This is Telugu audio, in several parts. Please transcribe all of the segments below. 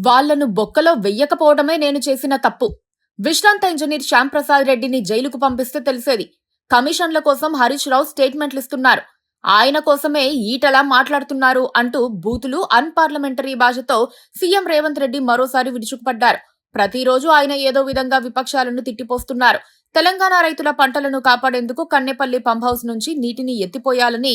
వాళ్లను బొక్కలో వెయ్యకపోవడమే నేను చేసిన తప్పు. విశ్రాంత ఇంజనీర్ శ్యాంప్రసాద్ రెడ్డిని జైలుకు పంపిస్తే తెలిసేది. కమిషన్ల కోసం హరీష్ రావు స్టేట్మెంట్లిస్తున్నారు. ఆయన కోసమే ఈటలా మాట్లాడుతున్నారు అంటూ బూతులు, అన్పార్లమెంటరీ భాషతో సీఎం రేవంత్ రెడ్డి మరోసారి విరుచుకుపడ్డారు. ప్రతిరోజు ఆయన ఏదో విధంగా విపక్షాలను తిట్టిపోస్తున్నారు. తెలంగాణ రైతుల పంటలను కాపాడేందుకు కన్నెపల్లి పంప్ హౌస్ నుంచి నీటిని ఎత్తిపోయాలని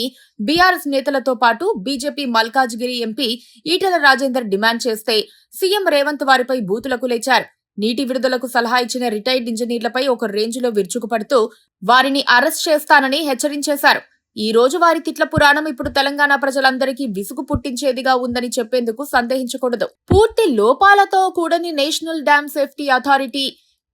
బీఆర్ఎస్ నేతలతో పాటు BJP Malkajgiri MP Etela Rajender demand చేస్తే సీఎం రేవంత్ వారిపై బూతులకు లేచారు. నీటి విడుదలకు సలహా ఇచ్చిన రిటైర్డ్ ఇంజనీర్లపై ఒక రేంజ్లో విరుచుకుపడుతూ వారిని అరెస్ట్ చేస్తానని హెచ్చరించేశారు. ఈ రోజు వారి తిట్ల పురాణం ఇప్పుడు తెలంగాణ ప్రజలందరికీ విసుగు పుట్టించేదిగా ఉందని చెప్పేందుకు సందేహించకూడదు. పూర్తి లోపాలతో కూడని national dam safety authority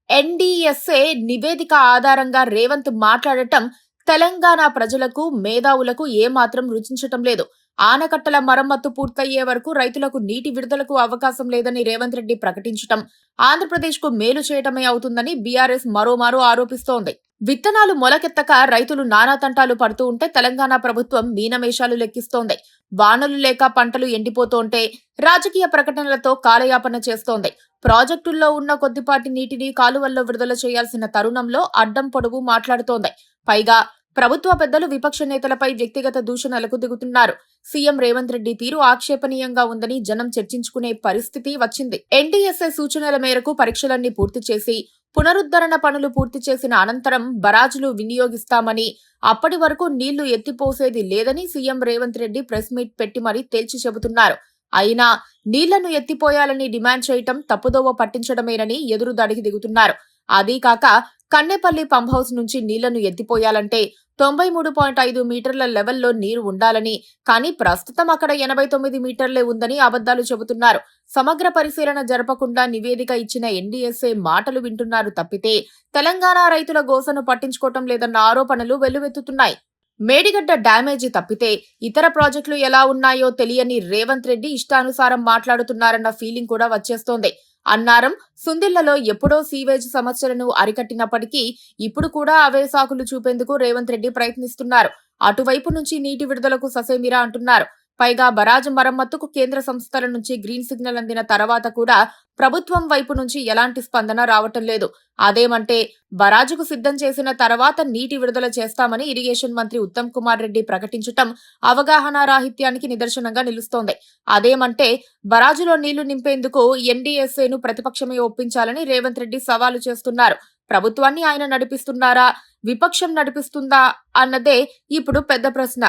NDSA నివేదిక ఆధారంగా రేవంత్ మాట్లాడటం తెలంగాణ ప్రజలకు, మేధావులకు ఏమాత్రం రుచించటం లేదు. ఆనకట్టల మరమ్మత్తు పూర్తయ్యే వరకు రైతులకు నీటి విడుదలకు అవకాశం లేదని రేవంత్ రెడ్డి ప్రకటించటం ఆంధ్రప్రదేశ్కు మేలు చేయటమే అవుతుందని బీఆర్ఎస్ మరోమారు ఆరోపిస్తోంది. విత్తనాలు మొలకెత్తక రైతులు నానాతంటాలు పడుతూ ఉంటే తెలంగాణ ప్రభుత్వం మీనమేషాలు లెక్కిస్తోంది. వానలు లేక పంటలు ఎండిపోతుంటే రాజకీయ ప్రకటనలతో కాలయాపన చేస్తోంది. ప్రాజెక్టుల్లో ఉన్న కొద్దిపాటి నీటిని కాలువల్లో విడుదల చేయాల్సిన తరుణంలో అడ్డం పొడవు మాట్లాడుతోంది. పైగా ప్రభుత్వ పెద్దలు విపక్ష నేతలపై వ్యక్తిగత దూషణలకు దిగుతున్నారు. సీఎం రేవంత్ రెడ్డి తీరు ఆక్షేపణీయంగా ఉందని జనం చర్చించుకునే పరిస్థితి వచ్చింది. ఎన్డీఎస్ఏ సూచనల మేరకు పరీక్షలన్నీ పూర్తి చేసి పునరుద్ధరణ పనులు పూర్తి చేసిన అనంతరం బరాజులు వినియోగిస్తామని, అప్పటి వరకు నీళ్లు ఎత్తిపోసేది లేదని CM Revanth Reddy press meet పెట్టి మరీ తేల్చి చెబుతున్నారు. అయినా నీళ్లను ఎత్తిపోయాలని డిమాండ్ చేయటం తప్పుదోవ పట్టించడమేనని ఎదురుదాడికి దిగుతున్నారు. అదీ కాక కన్నెపల్లి పంప్ హౌస్ నుంచి నీళ్లను ఎత్తిపోయాలంటే 93.5 మీటర్ల లెవెల్లో నీరు ఉండాలని, కానీ ప్రస్తుతం అక్కడ 89 మీటర్లే ఉందని అబద్దాలు చెబుతున్నారు. సమగ్ర పరిశీలన జరపకుండా నివేదిక ఇచ్చిన ఎన్డీఎస్ఏ మాటలు వింటున్నారు తప్పితే తెలంగాణ రైతుల గోసను పట్టించుకోవటం లేదన్న ఆరోపణలు వెల్లువెత్తుతున్నాయి. మేడిగడ్డ డ్యామేజీ తప్పితే ఇతర ప్రాజెక్టులు ఎలా ఉన్నాయో తెలియని రేవంత్ రెడ్డి ఇష్టానుసారం మాట్లాడుతున్నారన్న ఫీలింగ్ కూడా వచ్చేస్తోంది. అన్నారం, సుందిళ్లలో ఎప్పుడో సీవేజ్ సమస్యలను అరికట్టినప్పటికీ ఇప్పుడు కూడా అవే సాకులు చూపేందుకు రేవంత్ రెడ్డి ప్రయత్నిస్తున్నారు. అటువైపు నుంచి నీటి విడుదలకు ససేమిరా అంటున్నారు. పైగా బరాజు మరమ్మతుకు కేంద్ర సంస్థల నుంచి గ్రీన్ సిగ్నల్ అందిన తర్వాత కూడా ప్రభుత్వం వైపు నుంచి ఎలాంటి స్పందన రావటం లేదు. అదేమంటే బరాజుకు సిద్ధం చేసిన తర్వాత నీటి విడుదల చేస్తామని ఇరిగేషన్ మంత్రి ఉత్తమ్ కుమార్ రెడ్డి ప్రకటించటం అవగాహన రాహిత్యానికి నిదర్శనంగా నిలుస్తోంది. అదేమంటే బరాజులో నీళ్లు నింపేందుకు ఎన్డీఎస్ఏను ప్రతిపక్షమే ఒప్పించాలని రేవంత్ రెడ్డి సవాలు చేస్తున్నారు. ప్రభుత్వాన్ని ఆయన నడిపిస్తున్నారా, విపక్షం నడిపిస్తుందా అన్నదే ఇప్పుడు పెద్ద ప్రశ్న.